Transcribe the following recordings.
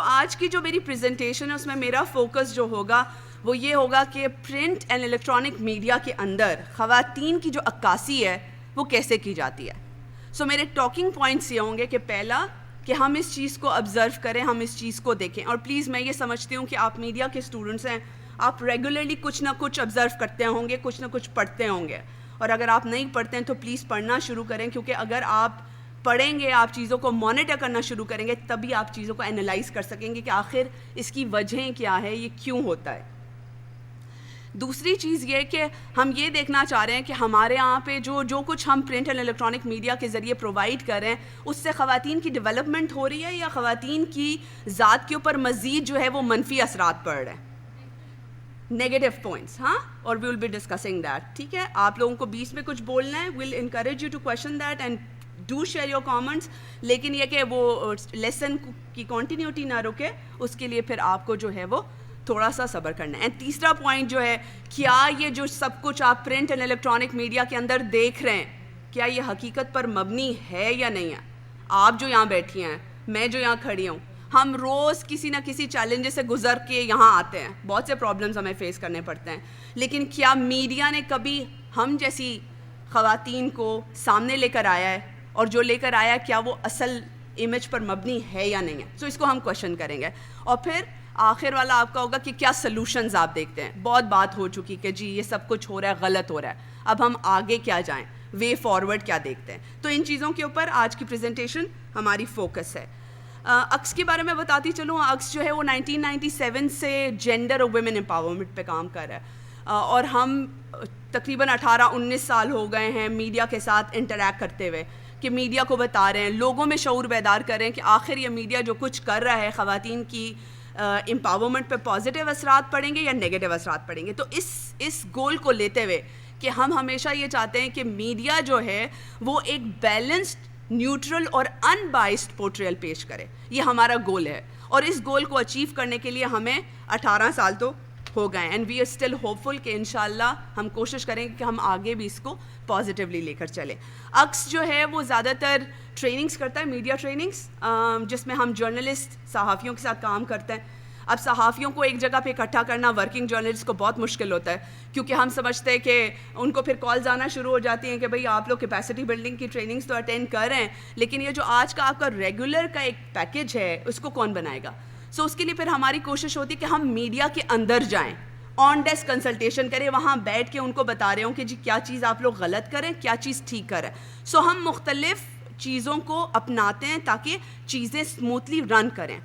آج کی جو میری پریزنٹیشن ہے اس میں میرا فوکس جو ہوگا وہ یہ ہوگا کہ پرنٹ اینڈ الیکٹرانک میڈیا کے اندر خواتین کی جو عکاسی ہے وہ کیسے کی جاتی ہے. سو میرے ٹاکنگ پوائنٹس یہ ہوں گے کہ پہلا کہ ہم اس چیز کو آبزرو کریں, ہم اس چیز کو دیکھیں. اور پلیز میں یہ سمجھتی ہوں کہ آپ میڈیا کے اسٹوڈنٹس ہیں, آپ ریگولرلی کچھ نہ کچھ آبزرو کرتے ہوں گے, کچھ نہ کچھ پڑھتے ہوں گے. اور اگر آپ نہیں پڑھتے ہیں تو پلیز پڑھنا شروع کریں, کیونکہ اگر آپ پڑھیں گے, آپ چیزوں کو مانیٹر کرنا شروع کریں گے, تبھی آپ چیزوں کو انالائز کر سکیں گے کہ آخر اس کی وجہیں کیا ہے, یہ کیوں ہوتا ہے. دوسری چیز یہ کہ ہم یہ دیکھنا چاہ رہے ہیں کہ ہمارے یہاں پہ جو کچھ ہم پرنٹ اینڈ الیکٹرانک میڈیا کے ذریعے پرووائڈ کر رہے ہیں اس سے خواتین کی ڈیولپمنٹ ہو رہی ہے یا خواتین کی ذات کے اوپر مزید جو ہے وہ منفی اثرات پڑ رہے ہیں, نیگیٹو پوائنٹس. ہاں, اور وی ول بی ڈسکسنگ دیٹ. ٹھیک ہے, آپ لوگوں کو بیچ میں کچھ بولنا ہے, we'll encourage you to question that and do share your comments. لیکن یہ کہ وہ لیسن کی کنٹینیوٹی نہ رکے, اس کے لیے پھر آپ کو جو ہے وہ تھوڑا سا صبر کرنا ہے. اینڈ تیسرا پوائنٹ جو ہے, کیا یہ جو سب کچھ آپ پرنٹ اینڈ الیکٹرانک میڈیا کے اندر دیکھ رہے ہیں کیا یہ حقیقت پر مبنی ہے یا نہیں ہے. آپ جو یہاں بیٹھی ہیں, میں جو یہاں کھڑی ہوں, ہم روز کسی نہ کسی چیلنج سے گزر کے یہاں آتے ہیں, بہت سے پرابلمز ہمیں فیس کرنے پڑتے ہیں, لیکن کیا میڈیا نے کبھی ہم جیسی خواتین کو سامنے لے کر آیا ہے, اور جو لے کر آیا کیا وہ اصل امیج پر مبنی ہے یا نہیں ہے. سو اس کو ہم کویشچن کریں گے. اور پھر آخر والا آپ کا ہوگا کہ کیا سلوشنز آپ دیکھتے ہیں. بہت بات ہو چکی کہ جی یہ سب کچھ ہو رہا ہے, غلط ہو رہا ہے, اب ہم آگے کیا جائیں, وے فارورڈ کیا دیکھتے ہیں. تو ان چیزوں کے اوپر آج کی پریزنٹیشن ہماری فوکس ہے. عکس کے بارے میں بتاتی چلوں. عکس جو ہے وہ 1997 سے جینڈر اور ویمن امپاورمنٹ پہ کام کر رہا ہے, اور ہم تقریباً 18-19 سال ہو گئے ہیں میڈیا کے ساتھ انٹریکٹ کرتے ہوئے, کہ میڈیا کو بتا رہے ہیں, لوگوں میں شعور بیدار کر رہے ہیں کہ آخر یہ میڈیا جو کچھ کر رہا ہے خواتین کی امپاورمنٹ پہ پازیٹیو اثرات پڑیں گے یا نیگیٹو اثرات پڑیں گے. تو اس گول کو لیتے ہوئے کہ ہم ہمیشہ یہ چاہتے ہیں کہ میڈیا جو ہے وہ ایک بیلنسڈ, نیوٹرل اور ان بائسڈ پورٹریل پیش کرے, یہ ہمارا گول ہے. اور اس گول کو اچیو کرنے کے لیے ہمیں 18 سال تو ہو گئے, and we are still hopeful کہ انشاءاللہ ہم کوشش کریں کہ ہم آگے بھی اس کو پازیٹیولی لے کر چلیں. عکس جو ہے وہ زیادہ تر ٹریننگز کرتا ہے, میڈیا ٹریننگز, جس میں ہم جرنلسٹ صحافیوں کے ساتھ کام کرتے ہیں. اب صحافیوں کو ایک جگہ پہ اکٹھا کرنا ورکنگ جرنلسٹ کو بہت مشکل ہوتا ہے, کیونکہ ہم سمجھتے ہیں کہ ان کو پھر کالز آنا شروع ہو جاتی ہیں کہ بھئی آپ لوگ کیپیسٹی بلڈنگ کی ٹریننگز تو اٹینڈ کر رہے ہیں, لیکن یہ جو آج کا آپ کا ریگولر کا ایک پیکیج ہے اس کو کون بنائے گا. سو اس کے لیے پھر ہماری کوشش ہوتی ہے کہ ہم میڈیا کے اندر جائیں, آن ڈیسک کنسلٹیشن کریں, وہاں بیٹھ کے ان کو بتا رہے ہوں کہ جی کیا چیز آپ لوگ غلط کریں, کیا چیز ٹھیک کریں. سو ہم مختلف چیزوں کو اپناتے ہیں تاکہ چیزیں اسموتھلی رن کریں.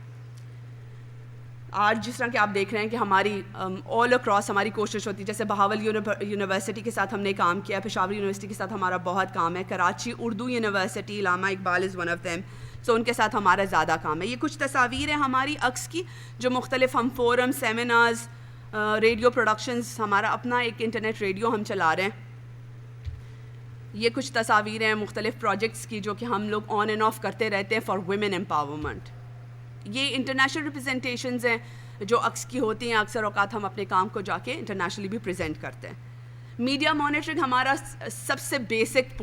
آج جس طرح کہ آپ دیکھ رہے ہیں کہ ہماری آل اکراس ہماری کوشش ہوتی ہے, جیسے بہاول یونیورسٹی کے ساتھ ہم نے کام کیا, پشاور یونیورسٹی کے ساتھ ہمارا بہت کام ہے, Karachi Urdu University, Allama Iqbal is one of them, so ان کے ساتھ ہمارا زیادہ کام ہے. یہ کچھ تصاویر ہیں ہماری عکس کی, جو مختلف ہم فورم, سیمینارز, ریڈیو پروڈکشنز, ہمارا اپنا ایک انٹرنیٹ ریڈیو ہم چلا رہے ہیں. یہ کچھ تصاویر ہیں مختلف پروجیکٹس کی جو کہ ہم لوگ آن اینڈ آف کرتے رہتے ہیں فار ویمن امپاورمنٹ. یہ انٹرنیشنل ریپرزنٹیشنز ہیں جو عکس کی ہوتی ہیں, اکثر اوقات ہم اپنے کام کو جا کے انٹرنیشنلی بھی پریزنٹ کرتے ہیں. میڈیا مانیٹرنگ ہمارا سب سے بیسک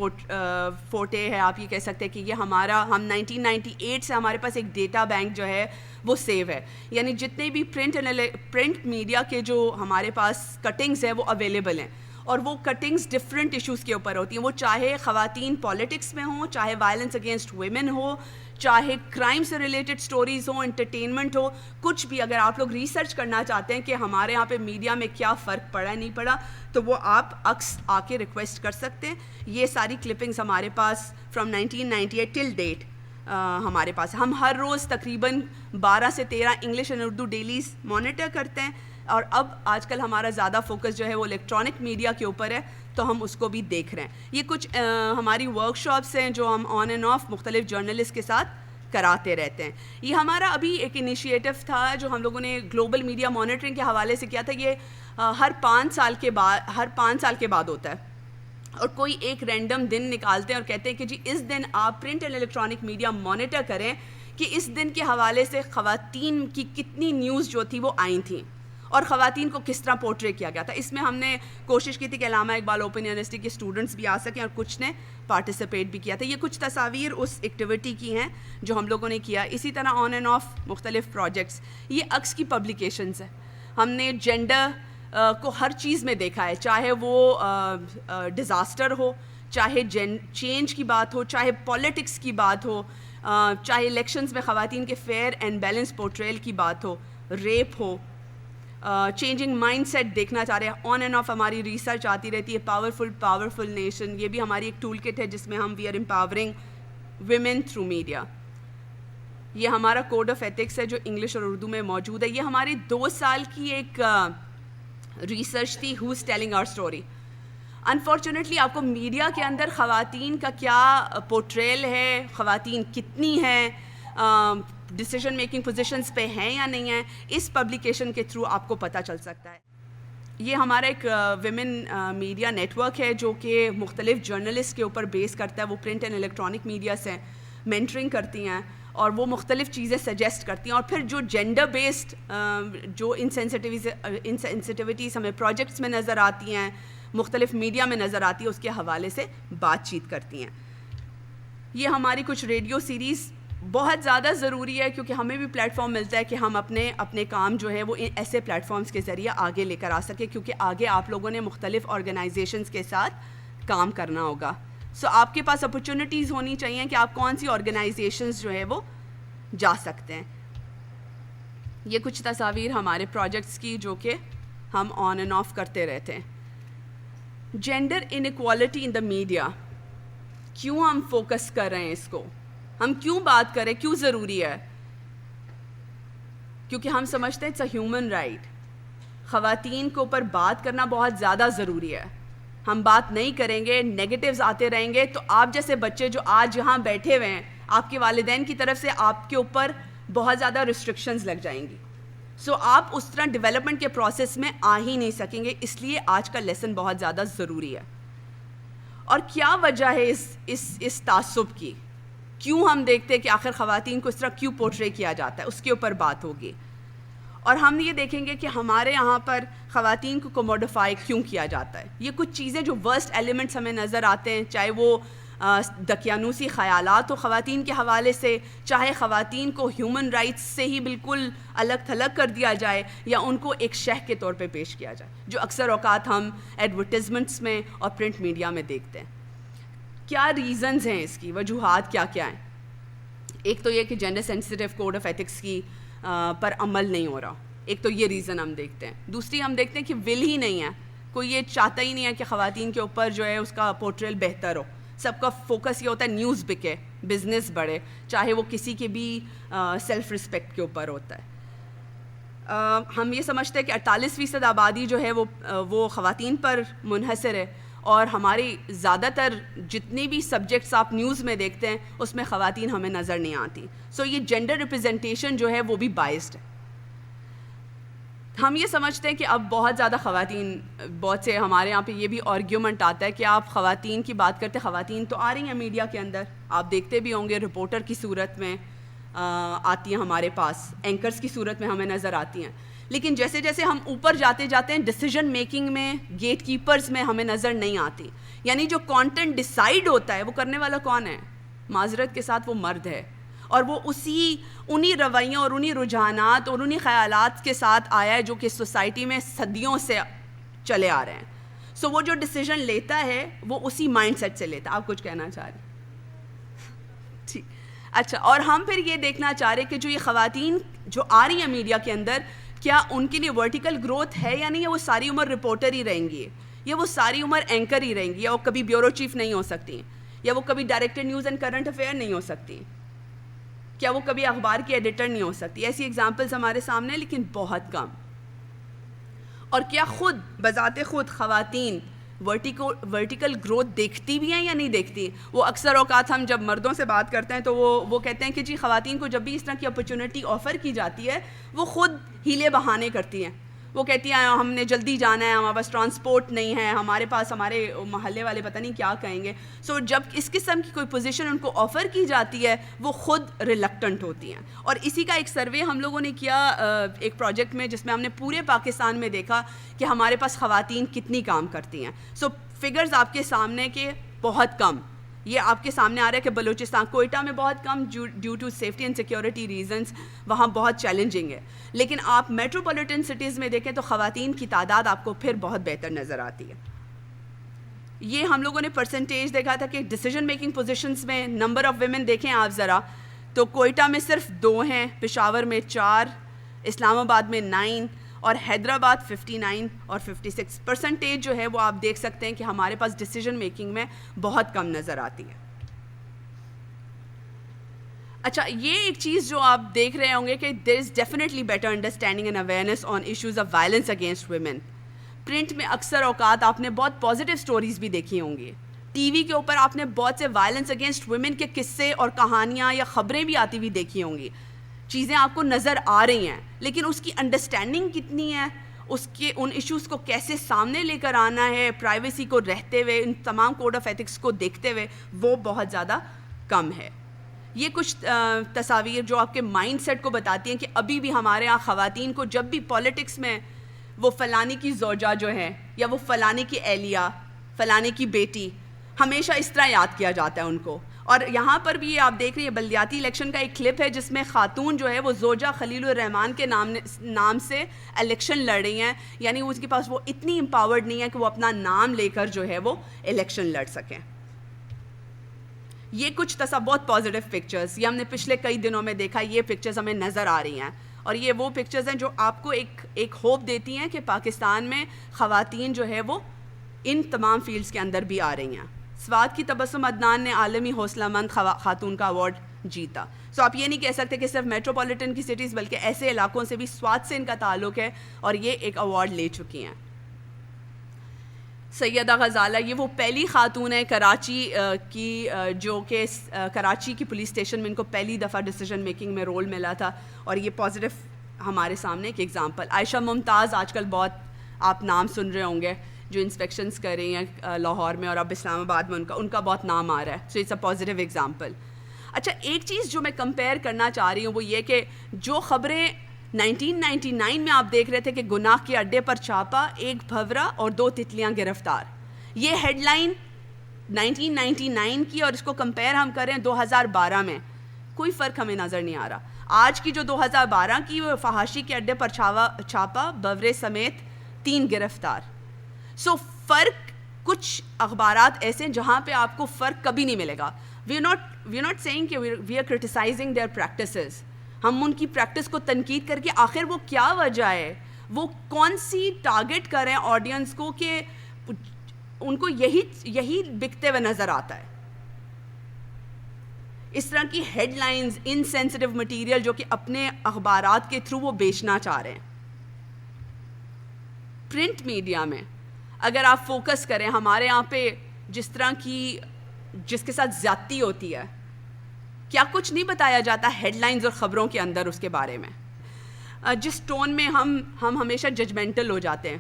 فوٹے ہے, آپ یہ کہہ سکتے ہیں کہ یہ ہم 1998 سے ہمارے پاس ایک ڈیٹا بینک جو ہے وہ سیو ہے, یعنی جتنے بھی پرنٹ میڈیا کے جو ہمارے پاس کٹنگز ہیں وہ اویلیبل ہیں, اور وہ کٹنگز ڈفرینٹ ایشوز کے اوپر ہوتی ہیں, وہ چاہے خواتین پالیٹکس میں ہوں, چاہے وائلنس اگینسٹ ویمن ہو, چاہے کرائم سے ریلیٹڈ سٹوریز ہوں, انٹرٹینمنٹ ہو, کچھ بھی. اگر آپ لوگ ریسرچ کرنا چاہتے ہیں کہ ہمارے یہاں پہ میڈیا میں کیا فرق پڑا نہیں پڑا, تو وہ آپ عکس آ کے ریکویسٹ کر سکتے ہیں. یہ ساری کلپنگز ہمارے پاس فرام 1998 ٹل ڈیٹ ہمارے پاس. ہم ہر روز تقریباً 12 سے 13 English and Urdu delays monitor کرتے ہیں, اور اب آج کل ہمارا زیادہ فوکس جو ہے وہ الیکٹرانک میڈیا کے اوپر ہے, تو ہم اس کو بھی دیکھ رہے ہیں. یہ کچھ ہماری ورک شاپس ہیں جو ہم آن اینڈ آف مختلف جرنلسٹ کے ساتھ کراتے رہتے ہیں. یہ ہمارا ابھی ایک انیشیٹو تھا جو ہم لوگوں نے گلوبل میڈیا مانیٹرنگ کے حوالے سے کیا تھا. یہ ہر 5 سال کے بعد ہوتا ہے, اور کوئی ایک رینڈم دن نکالتے ہیں اور کہتے ہیں کہ جی اس دن آپ print and electronic media monitor کریں کہ اس دن کے حوالے سے خواتین کی کتنی نیوز جو تھی وہ آئی تھیں, اور خواتین کو کس طرح پورٹرے کیا گیا تھا. اس میں ہم نے کوشش کی تھی کہ علامہ اقبال اوپن یونیورسٹی کے اسٹوڈنٹس بھی آ سکیں اور کچھ نے پارٹیسپیٹ بھی کیا تھا. یہ کچھ تصاویر اس ایکٹیویٹی کی ہیں جو ہم لوگوں نے کیا. اسی طرح آن اینڈ آف مختلف پروجیکٹس. یہ عکس کی پبلیکیشنز ہیں. ہم نے جینڈر کو ہر چیز میں دیکھا ہے, چاہے وہ ڈیزاسٹر ہو, چاہے چینج کی بات ہو, چاہے پالیٹکس کی بات ہو, چاہے الیکشنز میں خواتین کے فیئر اینڈ بیلنس پورٹریل کی بات ہو, ریپ ہو, چینجنگ مائنڈ سیٹ دیکھنا چاہ رہے ہیں. آن اینڈ آف ہماری ریسرچ آتی رہتی ہے. پاورفل نیشن, یہ بھی ہماری ایک ٹول کٹ ہے جس میں ہم we are empowering women through media. یہ ہمارا کوڈ آف ایتھکس ہے جو انگلش اور اردو میں موجود ہے. یہ ہماری 2 سال کی ایک ریسرچ تھی, ہوز ٹیلنگ آور اسٹوری. انفارچونیٹلی آپ کو میڈیا کے اندر خواتین کا کیا پورٹریل ہے, خواتین کتنی ہیں, ڈیسیژن میکنگ پوزیشنز پہ ہیں یا نہیں ہیں, اس پبلیکیشن کے تھرو آپ کو پتہ چل سکتا ہے. یہ ہمارا ایک ویمن میڈیا نیٹ ورک ہے جو کہ مختلف جرنلسٹ کے اوپر بیس کرتا ہے. وہ پرنٹ اینڈ الیکٹرانک میڈیا سے مینٹرنگ کرتی ہیں اور وہ مختلف چیزیں سجیسٹ کرتی ہیں, اور پھر جو جینڈر بیسڈ جو انسینسٹیوٹیز ہمیں پروجیکٹس میں نظر آتی ہیں, مختلف میڈیا میں نظر آتی ہے, اس کے حوالے سے بات چیت کرتی ہیں. یہ ہماری کچھ ریڈیو سیریز بہت زیادہ ضروری ہے کیونکہ ہمیں بھی پلیٹ فارم ملتا ہے کہ ہم اپنے کام جو ہے وہ ایسے پلیٹ فارمز کے ذریعے آگے لے کر آ سکیں, کیونکہ آگے آپ لوگوں نے مختلف آرگنائزیشنز کے ساتھ کام کرنا ہوگا. سو آپ کے پاس اپرچونیٹیز ہونی چاہیے کہ آپ کون سی آرگنائزیشنز جو ہے وہ جا سکتے ہیں. یہ کچھ تصاویر ہمارے پروجیکٹس کی جو کہ ہم آن اینڈ آف کرتے رہتے ہیں. Gender inequality in the media, کیوں ہم فوکس کر رہے ہیں اس کو, ہم کیوں بات کریں, کیوں ضروری ہے؟ کیونکہ ہم سمجھتے ہیں اٹس اے ہیومن رائٹ. خواتین کے اوپر بات کرنا بہت زیادہ ضروری ہے. ہم بات نہیں کریں گے, نیگیٹیوز آتے رہیں گے, تو آپ جیسے بچے جو آج یہاں بیٹھے ہوئے ہیں, آپ کے والدین کی طرف سے آپ کے اوپر بہت زیادہ ریسٹرکشنز لگ جائیں گی. سو آپ اس طرح ڈیولپمنٹ کے پروسیس میں آ ہی نہیں سکیں گے. اس لیے آج کا لیسن بہت زیادہ ضروری ہے. اور کیا وجہ ہے اس تعصب کی, کیوں ہم دیکھتے ہیں کہ آخر خواتین کو اس طرح کیوں پورٹرے کیا جاتا ہے, اس کے اوپر بات ہوگی. اور ہم یہ دیکھیں گے کہ ہمارے یہاں پر خواتین کو کوموڈیفائی کیوں کیا جاتا ہے. یہ کچھ چیزیں جو ورسٹ ایلیمنٹس ہمیں نظر آتے ہیں, چاہے وہ دقیانوسی خیالات ہو خواتین کے حوالے سے, چاہے خواتین کو ہیومن رائٹس سے ہی بالکل الگ تھلگ کر دیا جائے, یا ان کو ایک شہ کے طور پہ پیش کیا جائے, جو اکثر اوقات ہم ایڈورٹیزمنٹس میں اور پرنٹ میڈیا میں دیکھتے ہیں. کیا ریزنز ہیں اس کی, وجوہات کیا کیا ہیں؟ ایک تو یہ کہ gender sensitive code of ethics کی پر عمل نہیں ہو رہا, ایک تو یہ ریزن ہم دیکھتے ہیں. دوسری ہم دیکھتے ہیں کہ ول ہی نہیں ہے, کوئی یہ چاہتا ہی نہیں ہے کہ خواتین کے اوپر جو ہے اس کا پورٹریل بہتر ہو. سب کا فوکس یہ ہوتا ہے نیوز بکے, بزنس بڑھے, چاہے وہ کسی کے بھی سیلف رسپیکٹ کے اوپر ہوتا ہے. ہم یہ سمجھتے ہیں کہ 48% آبادی جو ہے وہ خواتین پر منحصر ہے, اور ہماری زیادہ تر جتنی بھی سبجیکٹس آپ نیوز میں دیکھتے ہیں اس میں خواتین ہمیں نظر نہیں آتی. سو یہ جینڈر ریپرزنٹیشن جو ہے وہ بھی بائسڈ ہے. ہم یہ سمجھتے ہیں کہ اب بہت زیادہ خواتین, بہت سے ہمارے یہاں پہ یہ بھی آرگیومنٹ آتا ہے کہ آپ خواتین کی بات کرتے, خواتین تو آ رہی ہیں میڈیا کے اندر, آپ دیکھتے بھی ہوں گے رپورٹر کی صورت میں آتی ہیں ہمارے پاس, اینکرز کی صورت میں ہمیں نظر آتی ہیں, لیکن جیسے جیسے ہم اوپر جاتے جاتے ہیں ڈیسیژن میکنگ میں, گیٹ کیپرز میں ہمیں نظر نہیں آتی. یعنی جو کانٹینٹ ڈیسائیڈ ہوتا ہے وہ کرنے والا کون ہے؟ معذرت کے ساتھ وہ مرد ہے, اور وہ انہی رویوں اور انہی رجحانات اور انہی خیالات کے ساتھ آیا ہے جو کہ سوسائٹی میں صدیوں سے چلے آ رہے ہیں. سو وہ جو ڈیسیژن لیتا ہے وہ اسی مائنڈ سیٹ سے لیتا ہے. آپ کچھ کہنا چاہ رہے ہیں؟ ٹھیک, اچھا. اور ہم پھر یہ دیکھنا چاہ رہے کہ جو یہ خواتین جو آ رہی ہیں میڈیا کے اندر, کیا ان کے لیے ورٹیکل گروتھ ہے یا نہیں, ہے وہ ساری عمر رپورٹر ہی رہیں گی, یا وہ ساری عمر اینکر ہی رہیں گی, یا وہ کبھی بیورو چیف نہیں ہو سکتی, یا وہ کبھی director news and current affair نہیں ہو سکتی, کیا وہ کبھی اخبار کی ایڈیٹر نہیں ہو سکتی. ایسی ایگزامپلز ہمارے سامنے ہیں لیکن بہت کم. اور کیا خود بذات خود خواتین ورٹیکل گروتھ دیکھتی بھی ہیں یا نہیں دیکھتی؟ وہ اکثر اوقات ہم جب مردوں سے بات کرتے ہیں تو وہ کہتے ہیں کہ جی خواتین کو جب بھی اس طرح کی اپرچونٹی آفر کی جاتی ہے وہ خود ہیلے بہانے کرتی ہیں, وہ کہتی ہیں ہم نے جلدی جانا ہے, ہمارے پاس ٹرانسپورٹ نہیں ہے, ہمارے پاس ہمارے محلے والے پتہ نہیں کیا کہیں گے. سو جب اس قسم کی کوئی پوزیشن ان کو آفر کی جاتی ہے وہ خود ریلکٹنٹ ہوتی ہیں. اور اسی کا ایک سروے ہم لوگوں نے کیا ایک پروجیکٹ میں, جس میں ہم نے پورے پاکستان میں دیکھا کہ ہمارے پاس خواتین کتنی کام کرتی ہیں. سو فگرز آپ کے سامنے کہ بہت کم, یہ آپ کے سامنے آ رہا ہے کہ بلوچستان, کوئٹہ میں بہت کم due to safety and security reasons, وہاں بہت چیلنجنگ ہے. لیکن آپ میٹروپولیٹن سٹیز میں دیکھیں تو خواتین کی تعداد آپ کو پھر بہت بہتر نظر آتی ہے. یہ ہم لوگوں نے پرسنٹیج دیکھا تھا کہ ڈیسیجن میکنگ پوزیشنز میں نمبر آف ویمن دیکھیں آپ ذرا, تو کوئٹہ میں صرف 2 ہیں, پشاور میں 4, اسلام آباد میں 9 اور حیدرآباد 59 اور 56. پرسنٹیج جو ہے وہ آپ دیکھ سکتے ہیں کہ ہمارے پاس ڈیسیجن میکنگ میں بہت کم نظر آتی ہے. اچھا, یہ ایک چیز جو آپ دیکھ رہے ہوں گے کہ there is definitely better understanding and awareness on issues of violence against women. Print میں اکثر اوقات آپ نے بہت پازیٹیو سٹوریز بھی دیکھی ہوں گی, ٹی وی کے اوپر آپ نے بہت سے وائلنس اگینسٹ ویمن کے قصے اور کہانیاں یا خبریں بھی آتی ہوئی دیکھی ہوں گی. چیزیں آپ کو نظر آ رہی ہیں, لیکن اس کی انڈرسٹینڈنگ کتنی ہے, اس کے ان ایشوز کو کیسے سامنے لے کر آنا ہے پرائیویسی کو رہتے ہوئے, ان تمام کوڈ آف ایتھکس کو دیکھتے ہوئے, وہ بہت زیادہ کم ہے. یہ کچھ تصاویر جو آپ کے مائنڈ سیٹ کو بتاتی ہیں کہ ابھی بھی ہمارے یہاں خواتین کو جب بھی پولیٹکس میں وہ فلانی کی زوجہ جو ہے یا وہ فلانی کی اہلیہ, فلانی کی بیٹی, ہمیشہ اس طرح یاد کیا جاتا ہے ان کو. اور یہاں پر بھی آپ دیکھ رہی ہیں بلدیاتی الیکشن کا ایک کلپ ہے جس میں خاتون جو ہے وہ زوجہ خلیل الرحمان کے نام سے الیکشن لڑ رہی ہیں, یعنی اس کے پاس وہ اتنی امپاورڈ نہیں ہے کہ وہ اپنا نام لے کر جو ہے وہ الیکشن لڑ سکیں. یہ کچھ بہت پازیٹیو پکچرز, یہ ہم نے پچھلے کئی دنوں میں دیکھا, یہ پکچرز ہمیں نظر آ رہی ہیں, اور یہ وہ پکچرز ہیں جو آپ کو ایک ہوپ دیتی ہیں کہ پاکستان میں خواتین جو ہے وہ ان تمام فیلڈز کے اندر بھی آ رہی ہیں. سوات کی تبسم عدنان نے عالمی حوصلہ مند خاتون کا ایوارڈ جیتا. سو آپ یہ نہیں کہہ سکتے کہ صرف میٹروپولیٹن کی سٹیز بلکہ ایسے علاقوں سے بھی سوات سے ان کا تعلق ہے اور یہ ایک ایوارڈ لے چکی ہیں. سیدہ غزالہ, یہ وہ پہلی خاتون ہے کراچی کی جو کہ کراچی کی پولیس اسٹیشن میں ان کو پہلی دفعہ ڈیسیجن میکنگ میں رول ملا تھا, اور یہ پازیٹیو ہمارے سامنے ایک ایگزامپل. عائشہ ممتاز آج کل بہت آپ نام سن رہے ہوں گے, جو انسپیکشنز کر رہی ہیں لاہور میں, اور اب اسلام آباد میں ان کا بہت نام آ رہا ہے. So it's a positive example. اچھا, ایک چیز جو میں کمپیئر کرنا چاہ رہی ہوں وہ یہ کہ جو خبریں 1999 میں آپ دیکھ رہے تھے کہ گناہ کے اڈے پر چھاپا, ایک بھورا اور 2 تتلیاں گرفتار, یہ ہیڈ لائن 1999 کی, اور اس کو کمپیئر ہم کریں 2012 میں, کوئی فرق ہمیں نظر نہیں آ رہا. آج کی جو 2012 کی وہ فحاشی کے اڈے پر چھاپا, بھورے سمیت 3 گرفتار. سو فرق, کچھ اخبارات ایسے ہیں جہاں پہ آپ کو فرق کبھی نہیں ملے گا. وی آر ناٹ سیئنگ کہ we are criticising their practices, ہم ان کی پریکٹس کو تنقید کر کے آخر وہ کیا وجہ ہے, وہ کون سی ٹارگٹ کریں آڈینس کو کہ ان کو یہی بکتے ہوئے نظر آتا ہے. اس طرح کی ہیڈ لائنز, انسینسٹیو مٹیریل جو کہ اپنے اخبارات کے تھرو وہ بیچنا چاہ رہے ہیں. پرنٹ میڈیا میں اگر آپ فوکس کریں, ہمارے یہاں پہ جس طرح کی جس کے ساتھ زیادتی ہوتی ہے, کیا کچھ نہیں بتایا جاتا ہیڈ لائنز اور خبروں کے اندر اس کے بارے میں, جس ٹون میں ہم ہمیشہ ججمنٹل ہو جاتے ہیں.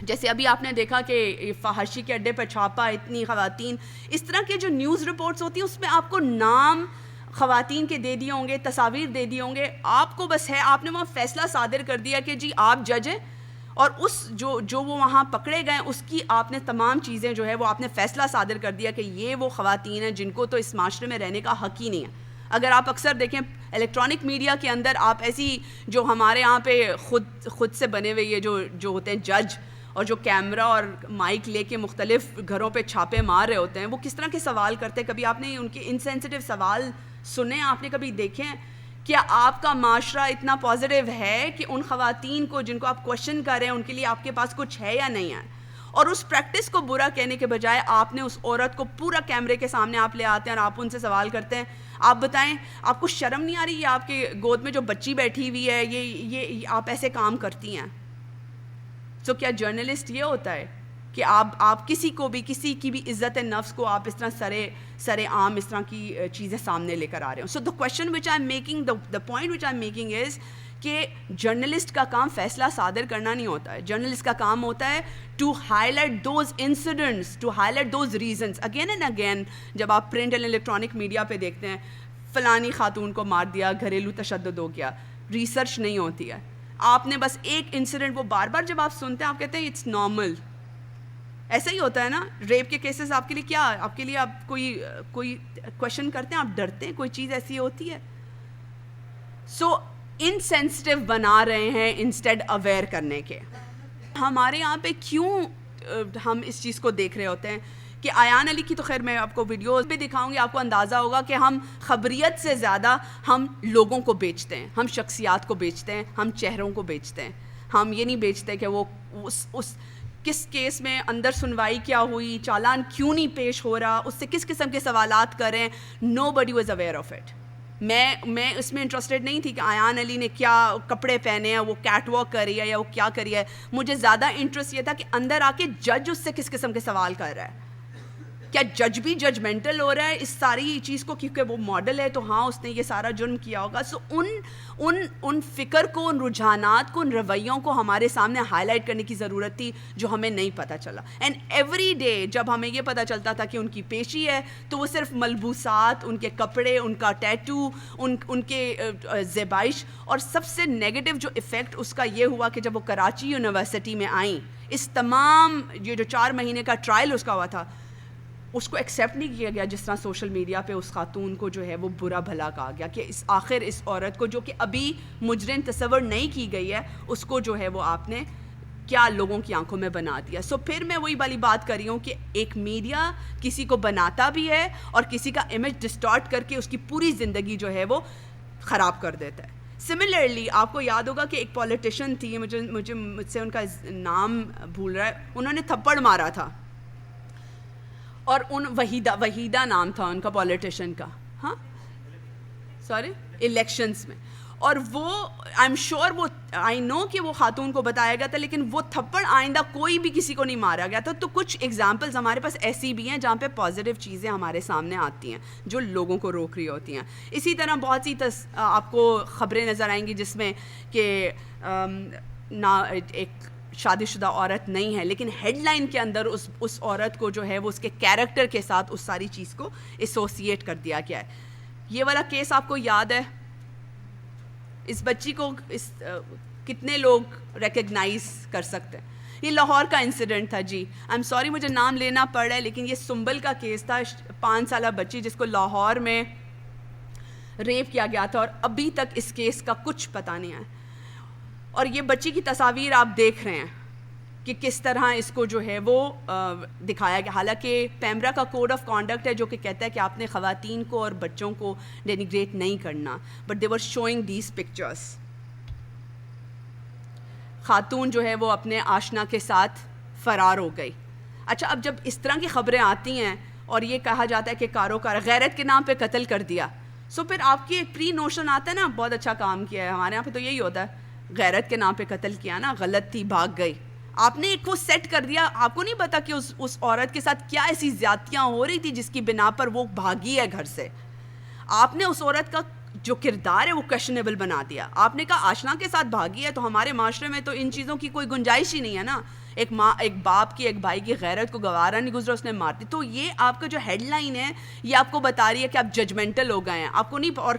جیسے ابھی آپ نے دیکھا کہ فحاشی کے اڈے پر چھاپا, اتنی خواتین, اس طرح کے جو نیوز رپورٹس ہوتی ہیں اس میں آپ کو نام خواتین کے دے دیے ہوں گے, تصاویر دے دیے ہوں گے, آپ کو بس ہے آپ نے وہاں فیصلہ صادر کر دیا کہ جی آپ جج ہیں, اور اس جو وہ وہاں پکڑے گئے اس کی آپ نے تمام چیزیں جو ہے وہ آپ نے فیصلہ صادر کر دیا کہ یہ وہ خواتین ہیں جن کو تو اس معاشرے میں رہنے کا حق ہی نہیں ہے. اگر آپ اکثر دیکھیں الیکٹرانک میڈیا کے اندر, آپ ایسی جو ہمارے یہاں پہ خود سے بنے ہوئے یہ جو ہوتے ہیں جج, اور جو کیمرہ اور مائک لے کے مختلف گھروں پہ چھاپے مار رہے ہوتے ہیں, وہ کس طرح کے سوال کرتے ہیں. کبھی آپ نے ان کے انسینسٹیو سوال سنے, آپ نے کبھی دیکھے ہیں؟ کیا آپ کا معاشرہ اتنا پازیٹیو ہے کہ ان خواتین کو جن کو آپ کوشچن کر رہے ہیں ان کے لیے آپ کے پاس کچھ ہے یا نہیں ہے؟ اور اس پریکٹس کو برا کہنے کے بجائے آپ نے اس عورت کو پورا کیمرے کے سامنے آپ لے آتے ہیں اور آپ ان سے سوال کرتے ہیں, آپ بتائیں آپ کو شرم نہیں آ رہی, یہ آپ کے گود میں جو بچی بیٹھی ہوئی ہے یہ آپ ایسے کام کرتی ہیں؟ تو کیا جرنلسٹ یہ ہوتا ہے کہ آپ کسی کی بھی عزت نفس کو آپ اس طرح سر عام اس طرح کی چیزیں سامنے لے کر آ رہے ہوں؟ So the question which I am making, the point which I am making is کہ جرنلسٹ کا کام فیصلہ صادر کرنا نہیں ہوتا ہے. جرنلسٹ کا کام ہوتا ہے to highlight those incidents, to highlight those reasons. Again and again جب آپ پرنٹ اینڈ الیکٹرانک میڈیا پہ دیکھتے ہیں فلانی خاتون کو مار دیا, گھریلو تشدد ہو گیا, ریسرچ نہیں ہوتی ہے. آپ نے بس ایک انسیڈنٹ, وہ بار بار جب آپ سنتے ہیں آپ کہتے ہیں اٹس نارمل. ایسا ہی ہوتا ہے نا, ریپ کے کیسز آپ کے لیے کیا, آپ کے لیے آپ کوئی کویشچن کرتے ہیں, آپ ڈرتے ہیں, کوئی چیز ایسی ہوتی ہے. سو انسینسٹیو بنا رہے ہیں انسٹیڈ اویئر کرنے کے. ہمارے یہاں پہ کیوں ہم اس چیز کو دیکھ رہے ہوتے ہیں کہ ایان علی کی تو خیر میں آپ کو ویڈیوز بھی دکھاؤں گی, آپ کو اندازہ ہوگا کہ ہم خبریت سے زیادہ ہم لوگوں کو بیچتے ہیں, ہم شخصیات کو بیچتے ہیں, ہم چہروں کو بیچتے ہیں. ہم یہ نہیں بیچتے کہ وہ اس کس کیس میں اندر سنوائی کیا ہوئی, چالان کیوں نہیں پیش ہو رہا, اس سے کس قسم کے سوالات کریں. نو بڈی واز اویئر آف اٹ. میں اس میں انٹرسٹڈ نہیں تھی کہ ایان علی نے کیا کپڑے پہنے ہیں, وہ کیٹ واک کری ہے یا وہ کیا کری ہے. مجھے زیادہ انٹرسٹ یہ تھا کہ اندر آ کے جج اس سے کس قسم کے سوال کر رہا ہے. کیا جج بھی ججمنٹل ہو رہا ہے اس ساری چیز کو, کیونکہ وہ ماڈل ہے تو ہاں اس نے یہ سارا جرم کیا ہوگا. سو ان فکر کو, ان رجحانات کو, ان رویوں کو ہمارے سامنے ہائی لائٹ کرنے کی ضرورت تھی جو ہمیں نہیں پتہ چلا. اینڈ ایوری ڈے جب ہمیں یہ پتہ چلتا تھا کہ ان کی پیشی ہے تو وہ صرف ملبوسات, ان کے کپڑے, ان کا ٹیٹو, ان کے زیبائش, اور سب سے نیگیٹو جو ایفیکٹ اس کا یہ ہوا کہ جب وہ کراچی یونیورسٹی میں آئیں, اس تمام یہ جو 4 مہینے کا ٹرائل اس کا ہوا تھا, اس کو ایکسیپٹ نہیں کیا گیا. جس طرح سوشل میڈیا پہ اس خاتون کو جو ہے وہ برا بھلا کہا گیا کہ آخر اس عورت کو جو کہ ابھی مجرم تصور نہیں کی گئی ہے, اس کو جو ہے وہ آپ نے کیا لوگوں کی آنکھوں میں بنا دیا. سو پھر میں وہی والی بات کر رہی ہوں کہ ایک میڈیا کسی کو بناتا بھی ہے اور کسی کا امیج ڈسٹارٹ کر کے اس کی پوری زندگی جو ہے وہ خراب کر دیتا ہے. سملرلی آپ کو یاد ہوگا کہ ایک پولیٹیشین تھی, مجھ سے ان کا نام بھول رہا ہے, انہوں نے تھپڑ مارا تھا, اور وحیدہ نام تھا ان کا پولیٹیشین کا, ہاں سوری, الیکشنز میں. اور وہ آئی ایم شیور, وہ آئی نو کہ وہ خاتون کو بتایا گیا تھا, لیکن وہ تھپڑ آئندہ کوئی بھی کسی کو نہیں مارا گیا تھا. تو کچھ ایگزامپلز ہمارے پاس ایسی بھی ہیں جہاں پہ پازیٹیو چیزیں ہمارے سامنے آتی ہیں جو لوگوں کو روک رہی ہوتی ہیں. اسی طرح بہت سی آپ کو خبریں نظر آئیں گی جس میں کہ ایک شادی شدہ عورت نہیں ہے, لیکن ہیڈ لائن کے اندر اس عورت کو جو ہے وہ اس کے کیریکٹر کے ساتھ اس ساری چیز کو ایسوسیٹ کر دیا گیا ہے. یہ والا کیس آپ کو یاد ہے, اس بچی کو کتنے لوگ ریکگنائز کر سکتے ہیں؟ یہ لاہور کا انسیڈنٹ تھا جی. آئی ایم سوری مجھے نام لینا پڑ رہا ہے, لیکن یہ سنبل کا کیس تھا. 5 سالہ بچی جس کو لاہور میں ریپ کیا گیا تھا, اور ابھی تک اس کیس کا کچھ پتہ نہیں ہے. اور یہ بچی کی تصاویر آپ دیکھ رہے ہیں کہ کس طرح اس کو جو ہے وہ دکھایا گیا. حالانکہ پیمرا کا کوڈ آف کانڈکٹ ہے جو کہ کہتا ہے کہ آپ نے خواتین کو اور بچوں کو ڈینیگریٹ نہیں کرنا, but they were شوئنگ these pictures. خاتون جو ہے وہ اپنے آشنا کے ساتھ فرار ہو گئی. اچھا, اب جب اس طرح کی خبریں آتی ہیں اور یہ کہا جاتا ہے کہ کاروکار غیرت کے نام پہ قتل کر دیا, سو پھر آپ کی ایک پری نوشن آتا ہے نا, بہت اچھا کام کیا ہے. ہمارے یہاں پہ تو یہی ہوتا ہے, غیرت کے نام پہ قتل کیا نا, غلط تھی, بھاگ گئی. آپ نے ایک وہ سیٹ کر دیا, آپ کو نہیں پتا کہ اس عورت کے ساتھ کیا ایسی زیادتیاں ہو رہی تھی جس کی بنا پر وہ بھاگی ہے گھر سے. آپ نے اس عورت کا جو کردار ہے وہ کویشچنیبل بنا دیا. آپ نے کہا آشنا کے ساتھ بھاگی ہے, تو ہمارے معاشرے میں تو ان چیزوں کی کوئی گنجائش ہی نہیں ہے نا. ایک ماں, ایک باپ کی, ایک بھائی کی غیرت کو گوارا نہیں گزرا, اس نے مار دی. تو یہ آپ کا جو ہیڈ لائن ہے یہ آپ کو بتا رہی ہے کہ آپ ججمنٹل ہو گئے ہیں. آپ کو نہیں, اور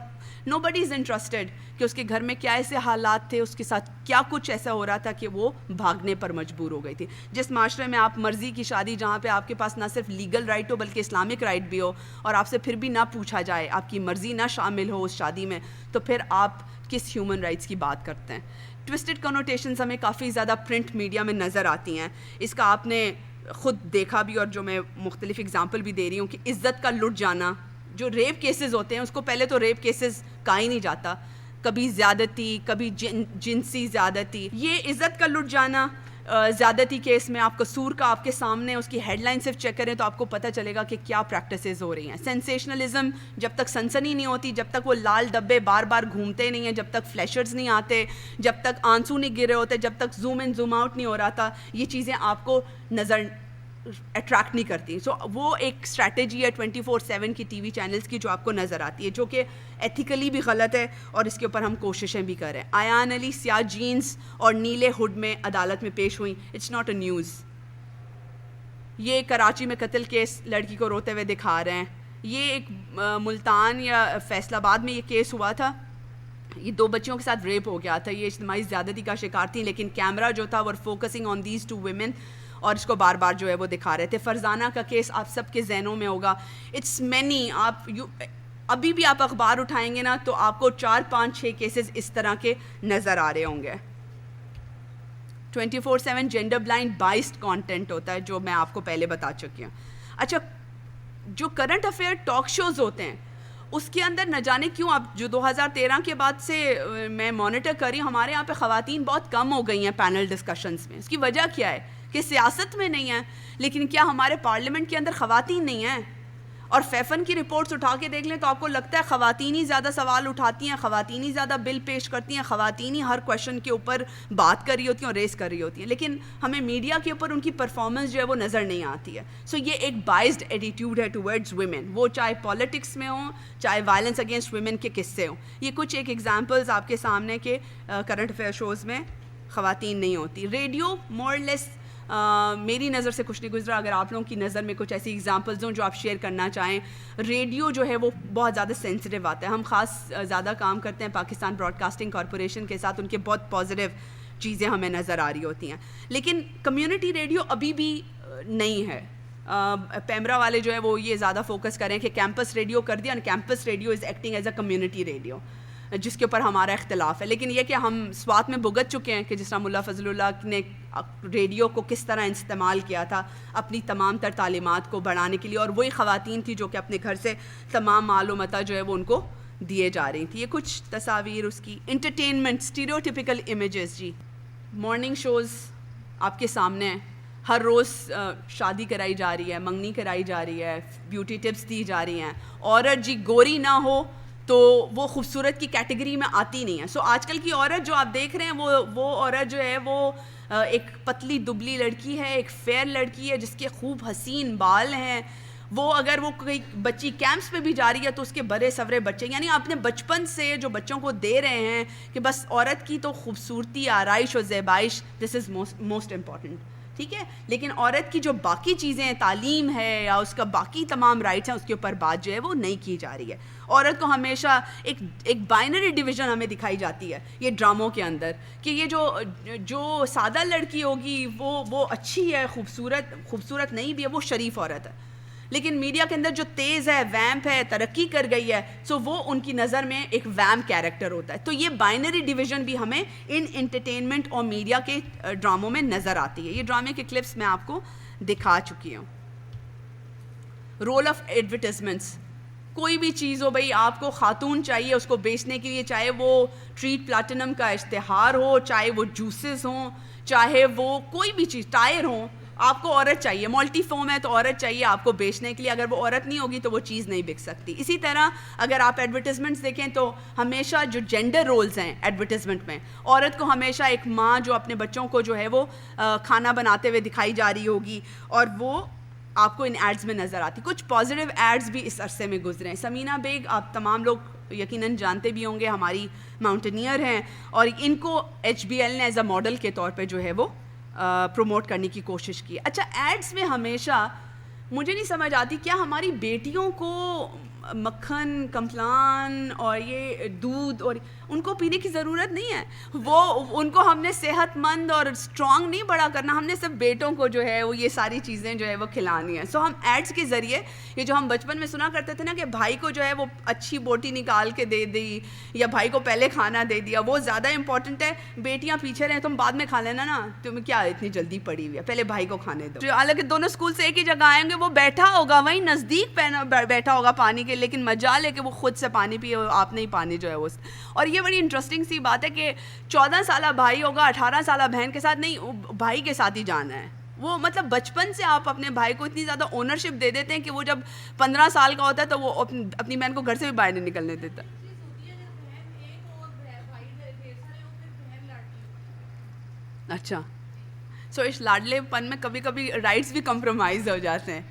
نو بڈی از انٹرسٹڈ کہ اس کے گھر میں کیا ایسے حالات تھے, اس کے ساتھ کیا کچھ ایسا ہو رہا تھا کہ وہ بھاگنے پر مجبور ہو گئی تھی. جس معاشرے میں آپ مرضی کی شادی, جہاں پہ آپ کے پاس نہ صرف لیگل رائٹ ہو بلکہ اسلامک رائٹ بھی ہو, اور آپ سے پھر بھی نہ پوچھا جائے, آپ کی مرضی نہ شامل ہو اس شادی میں, تو پھر آپ کس ہیومن رائٹس کی بات کرتے ہیں؟ ٹوسٹڈ کنوٹیشنز ہمیں کافی زیادہ پرنٹ میڈیا میں نظر آتی ہیں. اس کا آپ نے خود دیکھا بھی, اور جو میں مختلف اگزامپل بھی دے رہی ہوں کہ عزت کا لٹ جانا. جو ریپ کیسز ہوتے ہیں اس کو پہلے تو ریپ کیسز کہا ہی نہیں جاتا, کبھی زیادتی, کبھی جنسی زیادتی. یہ عزت کا لٹ جانا, زیادتی کیس میں آپ قصور کا آپ کے سامنے اس کی ہیڈ لائن صرف چیک کریں تو آپ کو پتہ چلے گا کہ کیا پریکٹسز ہو رہی ہیں. سینسیشنلزم, جب تک سنسنی نہیں ہوتی, جب تک وہ لال ڈبے بار بار گھومتے نہیں ہیں, جب تک فلیشرز نہیں آتے, جب تک آنسو نہیں گرے ہوتے, جب تک زوم ان زوم آؤٹ نہیں ہو رہا تھا, یہ چیزیں آپ کو نظر اٹریکٹ نہیں کرتی. سو وہ ایک اسٹریٹجی ہے 24/7 کی ٹی وی چینلز کی جو آپ کو نظر آتی ہے, جو کہ ایتھیکلی بھی غلط ہے, اور اس کے اوپر ہم کوششیں بھی کر رہے ہیں. ایان علی سیاہ جینز اور نیلے ہڈ میں عدالت میں پیش ہوئیں, اٹس ناٹ اے نیوز. یہ کراچی میں قتل کیس لڑکی کو روتے ہوئے دکھا رہے ہیں. یہ ایک ملتان یا فیصل آباد میں یہ کیس ہوا تھا, یہ 2 بچیوں کے ساتھ ریپ ہو گیا تھا, یہ اجتماعی زیادتی کا شکار تھیں, لیکن کیمرہ جو تھا وہ فوکسنگ آن دیز 2 ویمن, اور اس کو بار بار جو ہے وہ دکھا رہے تھے. فرزانہ کا کیس آپ سب کے ذہنوں میں ہوگا. اٹس مینی, آپ ابھی بھی آپ اخبار اٹھائیں گے نا تو آپ کو 4 5 6 کیسز اس طرح کے نظر آ رہے ہوں گے. 24/7 جینڈر بلائنڈ بائسڈ کانٹینٹ ہوتا ہے, جو میں آپ کو پہلے بتا چکی ہوں. اچھا, جو کرنٹ افیئر ٹاک شوز ہوتے ہیں اس کے اندر نہ جانے کیوں, اب جو 2013 کے بعد سے میں مانیٹر کر رہی ہوں, ہمارے یہاں پہ خواتین بہت کم ہو گئی ہیں پینل ڈسکشنز میں. اس کی وجہ کیا ہے کہ سیاست میں نہیں ہیں, لیکن کیا ہمارے پارلیمنٹ کے اندر خواتین نہیں ہیں؟ اور فیفن کی رپورٹس اٹھا کے دیکھ لیں تو آپ کو لگتا ہے خواتین ہی زیادہ سوال اٹھاتی ہیں, خواتین ہی زیادہ بل پیش کرتی ہیں, خواتین ہی ہر کویشچن کے اوپر بات کر رہی ہوتی ہیں اور ریز کر رہی ہوتی ہیں, لیکن ہمیں میڈیا کے اوپر ان کی پرفارمنس جو ہے وہ نظر نہیں آتی ہے. سو یہ ایک بائزڈ ایٹیٹیوڈ ہے ٹورڈز ویمن, وہ چاہے پالیٹکس میں ہوں, چاہے وائلنس اگینسٹ ویمن کے قصے ہوں. یہ کچھ ایک ایگزامپلز آپ کے سامنے کے کرنٹ افیئر شوز میں خواتین نہیں ہوتی. ریڈیو مور لیس میری نظر سے کچھ نہیں گزرا. اگر آپ لوگوں کی نظر میں کچھ ایسی ایگزامپلز ہوں جو آپ شیئر کرنا چاہیں. ریڈیو جو ہے وہ بہت زیادہ سینسٹیو آتا ہے. ہم خاص زیادہ کام کرتے ہیں پاکستان براڈ کاسٹنگ کارپوریشن کے ساتھ, ان کے بہت پازیٹیو چیزیں ہمیں نظر آ رہی ہوتی ہیں, لیکن کمیونٹی ریڈیو ابھی بھی نہیں ہے. پیمرا والے جو ہے وہ یہ زیادہ فوکس کریں کہ کیمپس ریڈیو کر دیا, and campus radio is acting as a community radio, جس کے اوپر ہمارا اختلاف ہے. لیکن یہ کہ ہم سوات میں بھگت چکے ہیں کہ جس طرح ملا فضل اللہ نے ریڈیو کو کس طرح استعمال کیا تھا اپنی تمام تر تعلیمات کو بڑھانے کے لیے, اور وہی خواتین تھی جو کہ اپنے گھر سے تمام معلومات جو ہے وہ ان کو دیے جا رہی تھیں. یہ کچھ تصاویر اس کی. Entertainment, stereotypical images. جی, مارننگ شوز آپ کے سامنے ہیں, ہر روز شادی کرائی جا رہی ہے, منگنی کرائی جا رہی ہے, بیوٹی ٹپس دی جا رہی ہیں. عورت جی گوری نہ ہو تو وہ خوبصورت کی کیٹیگری میں آتی نہیں ہے. سو آج کل کی عورت جو آپ دیکھ رہے ہیں وہ عورت جو ہے وہ ایک پتلی دبلی لڑکی ہے, ایک فیئر لڑکی ہے جس کے خوب حسین بال ہیں. وہ اگر وہ کوئی بچی کیمپس پہ بھی جا رہی ہے تو اس کے برے سورے بچے, یعنی اپنے بچپن سے جو بچوں کو دے رہے ہیں کہ بس عورت کی تو خوبصورتی, آرائش اور زیبائش, دس از موسٹ امپورٹنٹ. ٹھیک ہے, لیکن عورت کی جو باقی چیزیں, تعلیم ہے یا اس کا باقی تمام رائٹس ہیں, اس کے اوپر بات جو ہے وہ نہیں کی جا رہی ہے. عورت کو ہمیشہ ایک بائنری ڈویژن ہمیں دکھائی جاتی ہے یہ ڈراموں کے اندر, کہ یہ جو سادہ لڑکی ہوگی وہ اچھی ہے, خوبصورت نہیں بھی ہے, وہ شریف عورت ہے. لیکن میڈیا کے اندر جو تیز ہے, ویمپ ہے, ترقی کر گئی ہے, سو وہ ان کی نظر میں ایک ویمپ کیریکٹر ہوتا ہے. تو یہ بائنری ڈویژن بھی ہمیں ان انٹرٹینمنٹ اور میڈیا کے ڈراموں میں نظر آتی ہے. یہ ڈرامے کے کلپس میں آپ کو دکھا چکی ہوں. رول آف ایڈورٹیزمنٹس, کوئی بھی چیز ہو بھائی, آپ کو خاتون چاہیے اس کو بیچنے کے لیے, چاہے وہ ٹریٹ پلاٹینم کا اشتہار ہو, چاہے وہ جوسز ہوں, چاہے وہ کوئی بھی چیز, ٹائر ہوں, آپ کو عورت چاہیے. ملٹی فارم ہے تو عورت چاہیے آپ کو بیچنے کے لیے. اگر وہ عورت نہیں ہوگی تو وہ چیز نہیں بک سکتی. اسی طرح اگر آپ ایڈورٹیزمنٹس دیکھیں تو ہمیشہ جو جینڈر رولز ہیں ایڈورٹیزمنٹ میں, عورت کو ہمیشہ ایک ماں جو اپنے بچوں کو جو ہے وہ کھانا بناتے ہوئے دکھائی جا رہی ہوگی, اور وہ آپ کو ان ایڈز میں نظر آتی. کچھ پازیٹیو ایڈز بھی اس عرصے میں گزرے ہیں. سمینہ بیگ آپ تمام لوگ یقیناً جانتے بھی ہوں گے, ہماری ماؤنٹینئر ہیں, اور ان کو HBL نے ایز اے ماڈل کے طور پہ جو ہے وہ پروموٹ کرنے کی کوشش کی. اچھا, ایڈز میں ہمیشہ مجھے نہیں سمجھ آتی کیا ہماری بیٹیوں کو مکھن, کمپلان اور یہ دودھ اور ان کو پینے کی ضرورت نہیں ہے. وہ ان کو ہم نے صحت مند اور اسٹرانگ نہیں بڑا کرنا, ہم نے صرف بیٹوں کو جو ہے وہ یہ ساری چیزیں جو ہے وہ کھلانی ہیں. سو ہم ایڈز کے ذریعے یہ جو ہم بچپن میں سنا کرتے تھے نا کہ بھائی کو جو ہے وہ اچھی بوٹی نکال کے دے دی, یا بھائی کو پہلے کھانا دے دیا, وہ زیادہ امپورٹنٹ ہے. بیٹیاں پیچھے رہیں, تم بعد میں کھا لینا نا, تمہیں کیا اتنی جلدی پڑی ہوئی ہے, پہلے بھائی کو کھانے دو. حالانکہ دونوں اسکول سے ایک ہی جگہ آئیں گے, وہ بیٹھا ہوگا وہیں نزدیک بیٹھا ہوگا پانی کے, لیکن مجال ہے کہ وہ خود سے پانی پیے, آپ نہیں پانی جو ہے وہ. اور یہ بڑی انٹرسٹنگ سی بات ہے کہ 14 سالہ بھائی ہوگا 18 سالہ بہن کے ساتھ نہیں, بھائی کے ساتھ ہی جانا ہے. وہ مطلب بچپن سے آپ اپنے بھائی کو اتنی زیادہ اونرشپ دے دیتے ہیں کہ وہ جب 15 سال کا ہوتا ہے تو وہ اپنی بہن کو گھر سے بھی باہر نہیں نکلنے دیتا. اچھا, سو اس لاڈلے پن میں کبھی کبھی رائٹس بھی کمپرومائز ہو جاتے ہیں.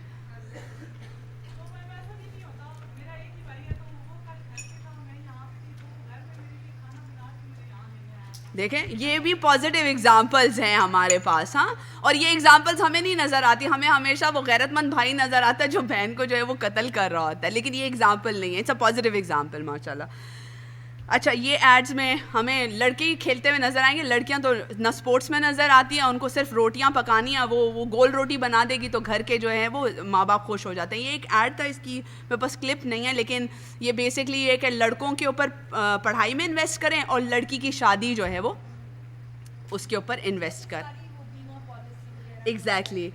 دیکھیں یہ بھی پازیٹیو ایگزامپلز ہیں ہمارے پاس. ہاں, اور یہ ایگزامپلز ہمیں نہیں نظر آتی, ہمیں ہمیشہ وہ غیرت مند بھائی نظر آتا ہے جو بہن کو جو ہے وہ قتل کر رہا ہوتا ہے, لیکن یہ ایگزامپل نہیں ہے, اٹس اے پازیٹیو ایگزامپل ماشاء اللہ. اچھا, یہ ایڈز میں ہمیں لڑکے کھیلتے ہوئے نظر آئیں گے, لڑکیاں تو نہ اسپورٹس میں نظر آتی ہیں, ان کو صرف روٹیاں پکانی ہیں, وہ گول روٹی بنا دے گی تو گھر کے جو ہے وہ ماں باپ خوش ہو جاتے ہیں. یہ ایک ایڈ تھا, اس کی میرے پاس کلپ نہیں ہے, لیکن یہ بیسکلی یہ کہ لڑکوں کے اوپر پڑھائی میں انویسٹ کریں اور لڑکی کی شادی جو ہے وہ اس کے اوپر انویسٹ کر. ایگزیکٹلی,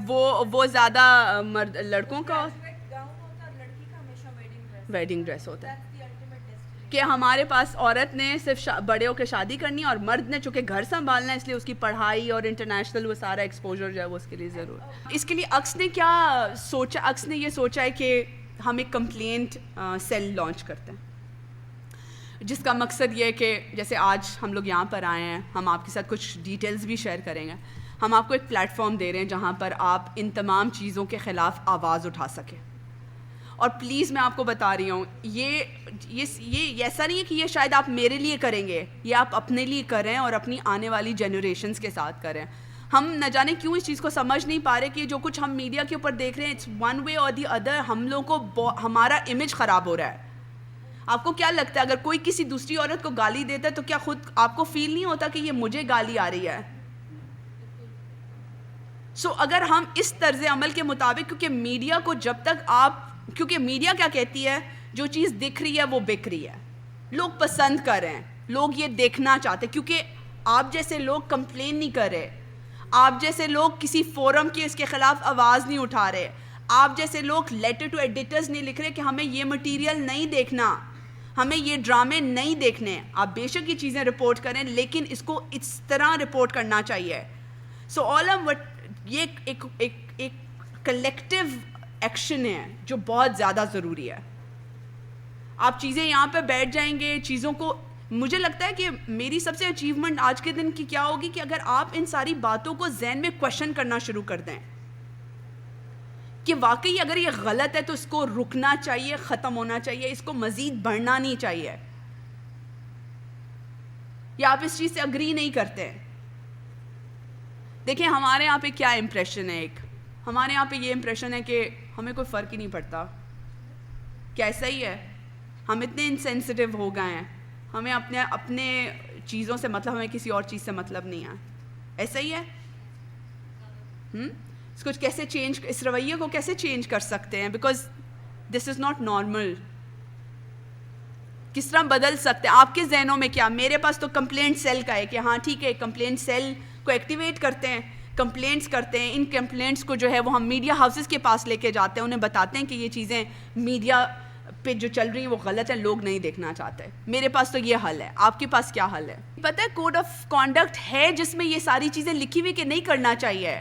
وہ زیادہ لڑکوں کا ویڈنگ ڈریس ہوتا ہے کہ ہمارے پاس عورت نے صرف بڑے ہو کے شادی کرنی ہے اور مرد نے چونکہ گھر سنبھالنا ہے, اس لیے اس کی پڑھائی اور انٹرنیشنل وہ سارا ایکسپوجر جو ہے وہ اس کے لیے ضرور. اس کے لیے عکس نے کیا سوچا, عکس نے یہ سوچا ہے کہ ہم ایک کمپلینٹ سیل لانچ کرتے ہیں, جس کا مقصد یہ ہے کہ جیسے آج ہم لوگ یہاں پر آئے ہیں, ہم آپ کے ساتھ کچھ ڈیٹیلز بھی شیئر کریں گے. ہم آپ کو ایک پلیٹ فارم دے رہے ہیں جہاں پر آپ ان تمام چیزوں کے خلاف آواز اٹھا سکیں. اور پلیز میں آپ کو بتا رہی ہوں, یہ ایسا نہیں ہے کہ یہ شاید آپ میرے لیے کریں گے, یہ آپ اپنے لیے کریں اور اپنی آنے والی جنریشنز کے ساتھ کریں. ہم نہ جانے کیوں اس چیز کو سمجھ نہیں پا رہے کہ جو کچھ ہم میڈیا کے اوپر دیکھ رہے ہیں, اٹس ون وے اور دی ادر, ہم لوگوں کو ہمارا امیج خراب ہو رہا ہے. آپ کو کیا لگتا ہے اگر کوئی کسی دوسری عورت کو گالی دیتا ہے تو کیا خود آپ کو فیل نہیں ہوتا کہ یہ مجھے گالی آ رہی ہے؟ سو اگر ہم اس طرز عمل کے مطابق, کیونکہ میڈیا کو جب تک آپ, کیونکہ میڈیا کیا کہتی ہے, جو چیز دکھ رہی ہے وہ بک رہی ہے, لوگ پسند کر رہے ہیں, لوگ یہ دیکھنا چاہتے ہیں, کیونکہ آپ جیسے لوگ کمپلین نہیں کر رہے, آپ جیسے لوگ کسی فورم کی اس کے خلاف آواز نہیں اٹھا رہے, آپ جیسے لوگ لیٹر ٹو ایڈیٹرز نہیں لکھ رہے کہ ہمیں یہ مٹیریل نہیں دیکھنا, ہمیں یہ ڈرامے نہیں دیکھنے. آپ بے شک یہ چیزیں رپورٹ کریں, لیکن اس کو اس طرح رپورٹ کرنا چاہیے. سو یہ ایک کلیکٹیو ایکشن ہے جو بہت زیادہ ضروری ہے. آپ چیزیں یہاں پہ بیٹھ جائیں گے, چیزوں کو, مجھے لگتا ہے کہ میری سب سے اچیومنٹ آج کے دن کی کیا ہوگی کہ اگر آپ ان ساری باتوں کو ذہن میں کوشچن کرنا شروع کر دیں کہ واقعی اگر یہ غلط ہے تو اس کو رکنا چاہیے, ختم ہونا چاہیے, اس کو مزید بڑھنا نہیں چاہیے, یا آپ اس چیز سے اگری نہیں کرتے. دیکھیں ہمارے یہاں پہ کیا امپریشن ہے, ہمارے یہاں پہ یہ امپریشن ہے کہ ہمیں کوئی فرق ہی نہیں پڑتا. کیسا ہی ہے, ہم اتنے انسینسٹیو ہو گئے ہیں, ہمیں اپنے چیزوں سے مطلب, ہمیں کسی اور چیز سے مطلب نہیں ہے. ایسا ہی ہے. اس کو کیسے چینج, اس رویے کو کیسے چینج کر سکتے ہیں, because this is not normal. کس طرح بدل سکتے ہیں آپ کے ذہنوں میں؟ کیا میرے پاس تو کمپلینٹ سیل کا ہے کہ ہاں ٹھیک ہے, کمپلینٹ سیل کو ایکٹیویٹ کرتے ہیں, کمپلینٹس کرتے ہیں, ان کمپلینٹس کو جو ہے وہ ہم میڈیا ہاؤسز کے پاس لے کے جاتے ہیں, انہیں بتاتے ہیں کہ یہ چیزیں میڈیا پہ جو چل رہی ہیں وہ غلط ہے, لوگ نہیں دیکھنا چاہتے. میرے پاس تو یہ حل ہے, آپ کے پاس کیا حل ہے؟ پتہ ہے کوڈ آف کانڈکٹ ہے جس میں یہ ساری چیزیں لکھی ہوئی کہ نہیں کرنا چاہیے,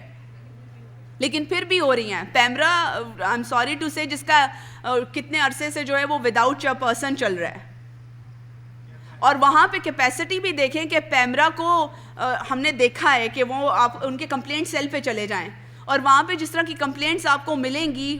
لیکن پھر بھی ہو رہی ہیں. PEMRA, I am sorry to say, جس کا کتنے عرصے سے جو ہے وہ وداؤٹ چیئر پرسن چل رہا ہے, اور وہاں پہ کیپیسٹی بھی دیکھیں کہ پیمرا کو ہم نے دیکھا ہے کہ وہ آپ ان کے کمپلینٹ سیل پہ چلے جائیں, اور وہاں پہ جس طرح کی کمپلینٹس آپ کو ملیں گی,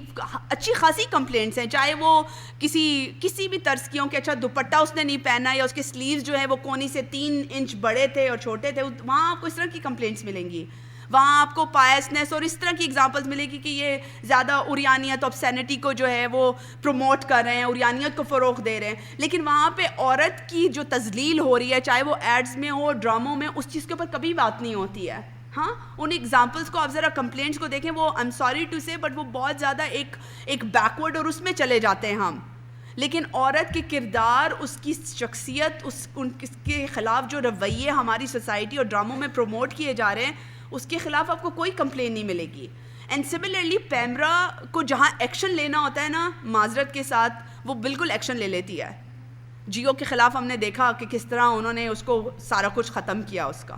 اچھی خاصی کمپلینٹس ہیں, چاہے وہ کسی بھی طرز کی ہوں کہ اچھا دوپٹہ اس نے نہیں پہنا, یا اس کے سلیوز جو ہے وہ کونی سے 3 انچ بڑے تھے اور چھوٹے تھے, وہاں آپ کو اس طرح کی کمپلینٹس ملیں گی. وہاں آپ کو پائسنس اور اس طرح کی ایگزامپلس ملے گی کہ یہ زیادہ اوریانیت, آبسینٹی کو جو ہے وہ پروموٹ کر رہے ہیں, اوریانیت کو فروغ دے رہے ہیں. لیکن وہاں پہ عورت کی جو تذلیل ہو رہی ہے, چاہے وہ ایڈز میں ہو, ڈراموں میں, اس چیز کے اوپر کبھی بات نہیں ہوتی ہے. ہاں, ان ایگزامپلس کو آپ ذرا کمپلینٹس کو دیکھیں, وہ آئی ایم سوری ٹو سے بٹ وہ بہت زیادہ ایک بیکورڈ اور اس میں چلے جاتے ہیں ہم. لیکن عورت کے کردار, اس کی شخصیت, ان کے خلاف جو رویے ہماری سوسائٹی اور ڈراموں میں پروموٹ کیے جا رہے ہیں, اس کے خلاف آپ کو کوئی کمپلین نہیں ملے گی. اینڈ سملرلی پیمرا کو جہاں ایکشن لینا ہوتا ہے نا, معذرت کے ساتھ, وہ بالکل ایکشن لے لیتی ہے. جیو کے خلاف ہم نے دیکھا کہ کس طرح انہوں نے اس کو سارا کچھ ختم کیا, اس کا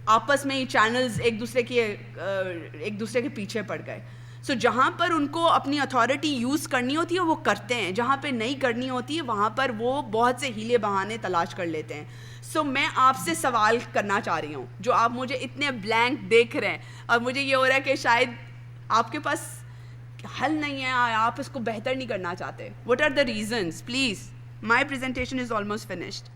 آپس میں ہی چینلز ایک دوسرے کے پیچھے پڑ گئے. سو جہاں پر ان کو اپنی اتھارٹی یوز کرنی ہوتی ہے وہ کرتے ہیں, جہاں پہ نہیں کرنی ہوتی ہے وہاں پر وہ بہت سے ہیلے بہانے تلاش کر لیتے ہیں. سو میں آپ سے سوال کرنا چاہ رہی ہوں, جو آپ مجھے اتنے بلینک دیکھ رہے ہیں, اور مجھے یہ ہو رہا ہے کہ شاید آپ کے پاس حل نہیں ہے, آپ اس کو بہتر نہیں کرنا چاہتے. What are the reasons? Please, my presentation is almost finished.